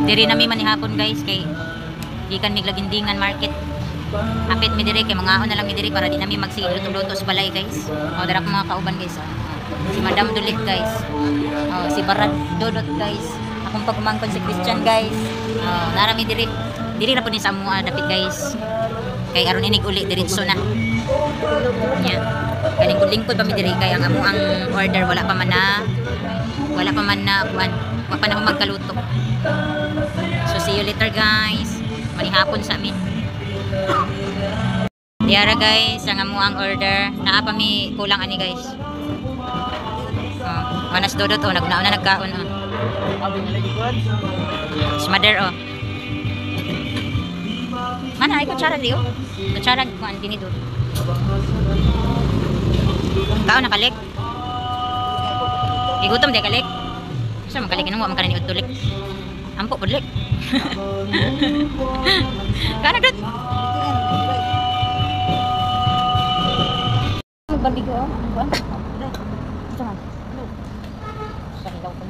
Diri nami manihapon guys kay gikan mig Lagindingan market. Hapit mi diri kay mangaon na lang mi diri para di nami magsiluto-luto sa balay guys. O dara ko mga kauban guys. Si Madam Dulit guys. Si Barad Dodot guys. Akong pagumangkon si Christian guys. Nara mi diri. Diri na po ni sa mua dapit guys. Kay aron inig uli diretso na. Nya. Kaning lingkod pa mi diri kay ang amo ang order wala pa man na kuan. Wa pa na ako magkaluto. So see you later guys. Manihapon sa amin. Diara guys, ang amo ang order. Naa pa mi kulang ani guys. Manas Dodot nagnaon na nagkaon Smader Mana ay kutsara di kutsara ko ang tinidor. Kao nakalik. Igutom di kalik. Sa makalik nang wa man kanini utulik. Ampo pudlik. Kana dot. Magbarbigo kuan. Jangan. Sorry daw ko.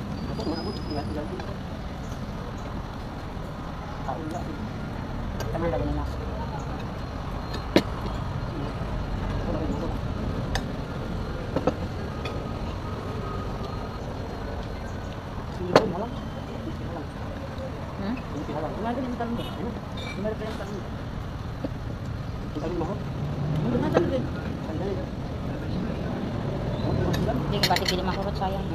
Tama lagi na. Hindi ka pati pili makurot sayang.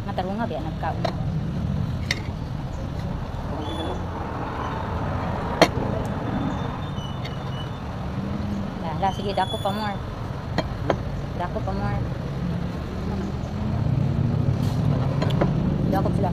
Matarong nga biya nagkaon. Lah sige dako pa more. Dako pa more. Dako sila.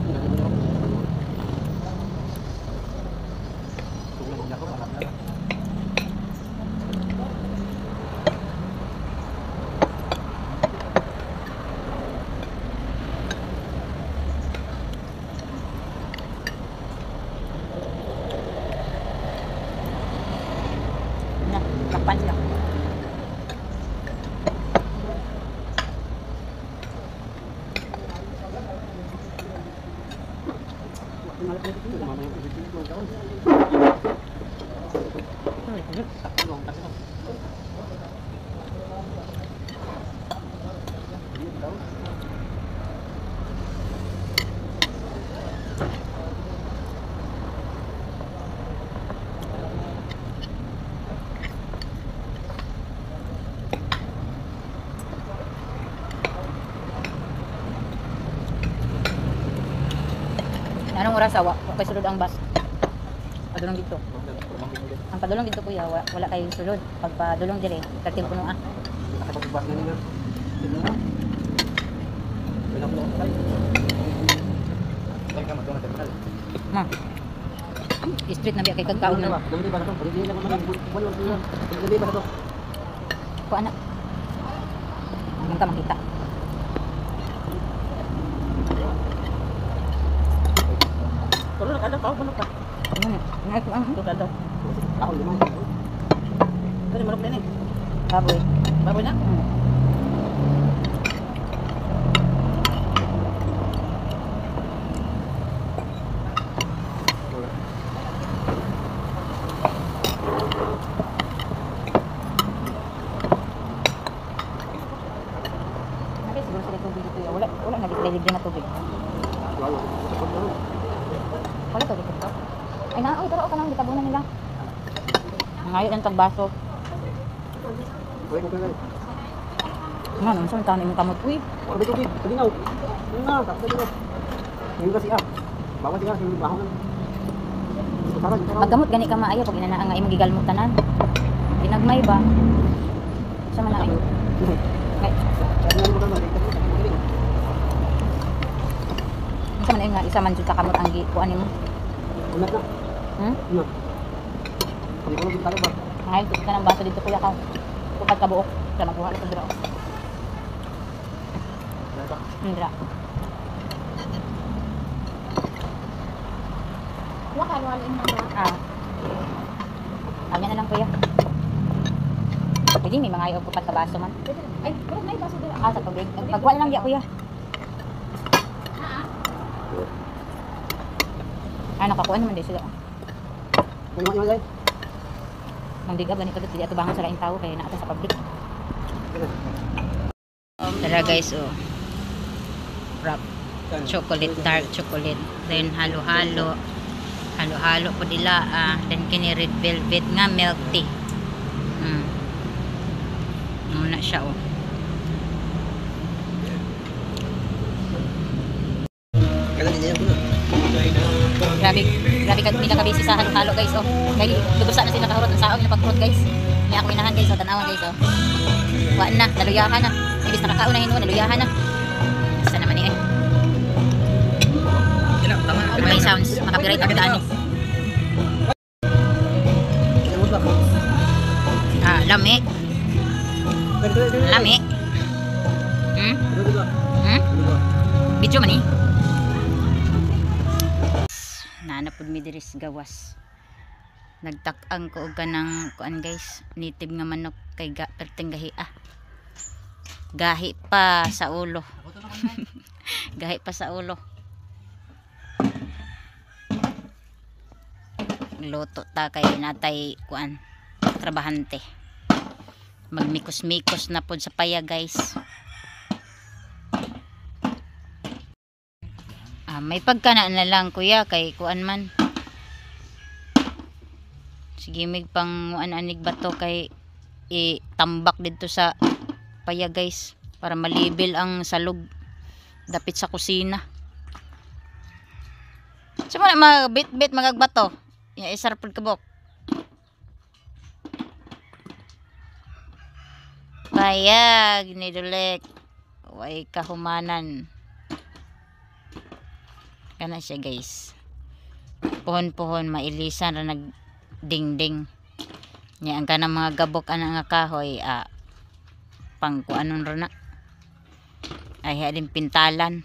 Nah, kapan sila? Anong oras awa? Okay, sulod ang bus. Padulong dito. Ang padulong dito kuya, wala kayong sulod. Pag padulong dire, tertib puno ah. Nakapag-bus na nila. Dito na. Ay ka matulong na terminal. Ma. Street na biya kay kagkaon na. Dali ba na to? Dali na naman. Dali ba na to? Ko ana. Hindi ka makita. Kalau nak ada tahu mana pak? Naik ang Tu ada. Tahu di mana? Dari mana ni? baboy. Baboy na? Nabi siguro sila tubig dito. Wala nag-libre na tubig. Wala to dito. Ay na, tara ka nang gitabunan nila. Ngayon ang tagbaso. Nga, nung saan tanin mong kamot. Uy! Wala tubig. Kalinaw. Nga, kalinaw. Ngayon kasi Bawa siya, hindi baho na. Paggamot gani ka maayo pag inanaan nga imong gigalmot tanan. Dinagmay ba? Sa man ayo. Ngay. Sa man nga isa man jud ka kamot ang kuan nimo. Unat na. Unat. Hindi ko lang ba? Ay, ito ka ng baso dito kuya ka. Tukat ka buok. Sa nakuha ito dito. ba? Indra. Wakalwalin na ba? Ah. Anya na lang kuya. Pwede may mga ayaw kupat ka baso man. Ay, pero may baso dira. Ah, sa tubig. Pagwala lang ya kuya. Ah, nakakuha naman din sila. Ano guys? Nang diga ba ni kadto di atubangan sa laing tao kay naata sa public. Tara guys, oh. Wrap. Chocolate, dark chocolate. Then halo-halo. Halo-halo po nila. Then kini red velvet nga milk tea. Muna siya, oh. Kailan din yan po na? Grabe nakabisi sa halo-halo guys, oh. Kaya lugusa na sila nakahurot ang saong na pag-fruit guys. May ako minahan guys, oh. Tanawan guys, oh. Waan na, naluyahan na. Ibis nakakaunahin mo, naluyahan na. Isa naman eh. May sounds, makapiright ang daan eh. Lami. Lami. Video man eh. Nanapod mi diris gawas. Nagtak-ang ko og kanang kuan guys, native nga manok kay perting gahi Gahi pa sa ulo. Gahi pa sa ulo. Luto ta kay natay kuan trabahante. Magmikos-mikos na pod sa paya guys. May pagkana na lang kuya kay kuan man. Sige mig pang anig bato kay itambak dito sa paya guys para malibel ang salog dapit sa kusina. Simo na magbit-bit magagbato. Ya isar pud kabok. Bayag ni Dulek. Way kahumanan. Kana siya guys. Pohon-pohon mailisan ra nagdingding. Nya ang kanang mga gabok ana nga kahoy pang kuanon ra na. Ay halin pintalan.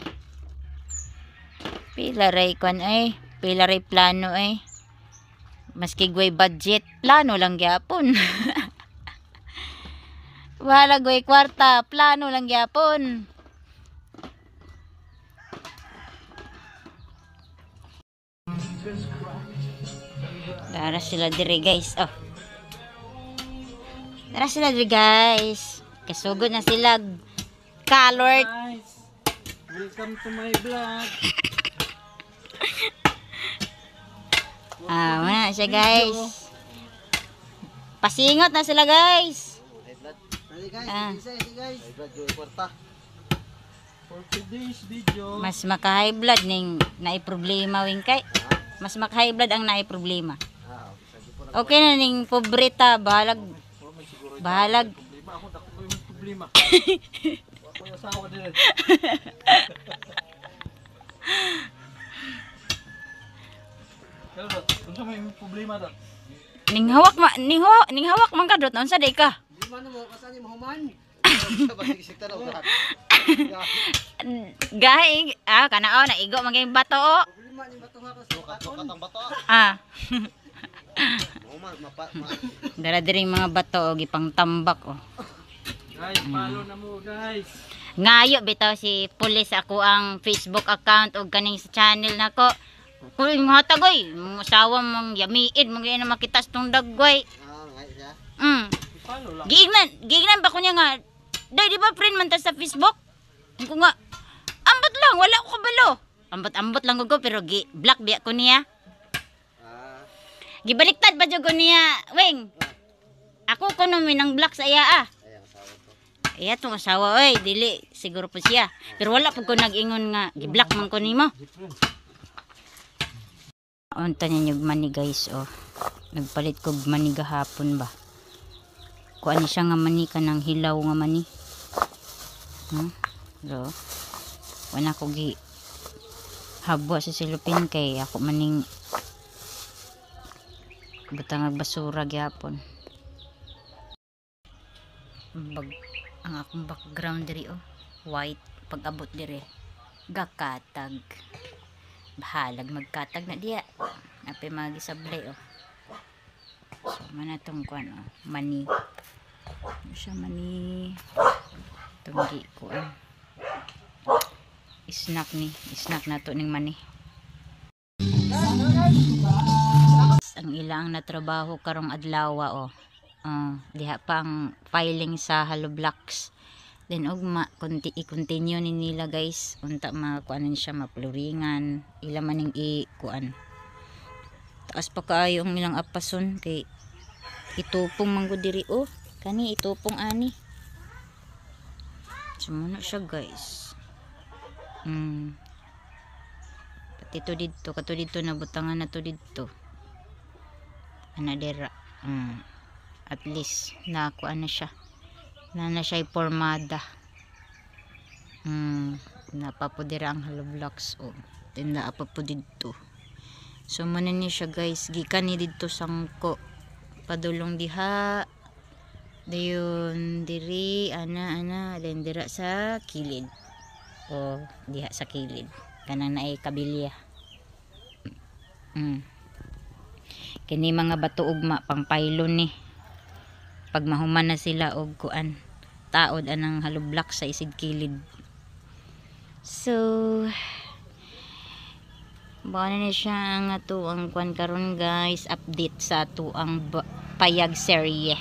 Pila ray kuan ay, pila ray plano ay. Maski gway budget, plano lang gyapon. Wala gway kwarta, plano lang gyapon. Dara sila dire guys. Oh. Dara sila dire guys. Kasugod na sila. Colored. Guys, welcome to my vlog. Wala siya guys. Pasingot na sila guys. For today's video, Mas maka-high blood ning naay problema wing kay. Mas maka-high blood ang naay problema. Okay na ning pobreta bahalag. ako dako yung problema. Ako yung asawa din. Pero unsa may problema dot? Ning hawak man ka dot unsa day ka? Di man mo kasani mahuman. Gahi kanao na igo maging bato. Problema ni bato ha kasi katong bato. Dara diring mga bato og ipang tambak oh. Guys, follow na mo guys. Ngayo bitaw si pulis ako ang Facebook account og kaning sa channel nako. Kuy matagoy, musawa mong yamiid mong na makitas tong dagway. Ngay siya. Follow lang. Giignan ba ko niya nga, day di ba friend man ta sa Facebook? Ko nga, ambot lang, wala ko kabalo. Ambot lang ko pero black biya ko niya. Gibaliktad ba jud ko niya, weng. Ako kuno minang black sa iya Iya tong asawa oy, dili siguro po siya. Pero wala pud ko nag-ingon nga gi-block man ko nimo. Unta niya yung mani guys oh. Nagpalit ko mani gahapon ba. Kuan ni siya nga mani kanang hilaw nga mani. So, wala ko gi habwa sa silupin kay ako maning butang basura gyapon. Ang akong background diri oh, white. pag-abot dire gakatag bahalag magkatag na diya apay magisablay oh. So mana tong kuan oh mani ano siya mani tunggi kuan snack na to ning mani. Ang ilang na trabaho karong adlaw oh. Diha pang filing sa Hollow Blocks. Then ugma i-continue ni nila guys. Unta makuanan siya mapluringan. Ila maning i-kuan. Taas pa kaayo ang ilang apason kay itupong manggod diri oh. Kani itupong ani. Sumuna siya guys. Pati to dito, kato dito na butangan na to dito. Ana dira. At least nakuha na siya. Na siya formada. Napapudira ang Hollow Blocks oh. Tinda pa po dito. So muna ni siya guys, gikan ni dito sangko. Padulong diha. Dayon diri ana then dira sa kilid. O diha sa kilid kanang naay kabilya. Kini mga bato ugma pang pylon ni pag mahuman na sila og kuan taod anang Hollow Blocks sa isid kilid. So bao na siya ang ato ang kuan karon guys, update sa ato ang payag serye.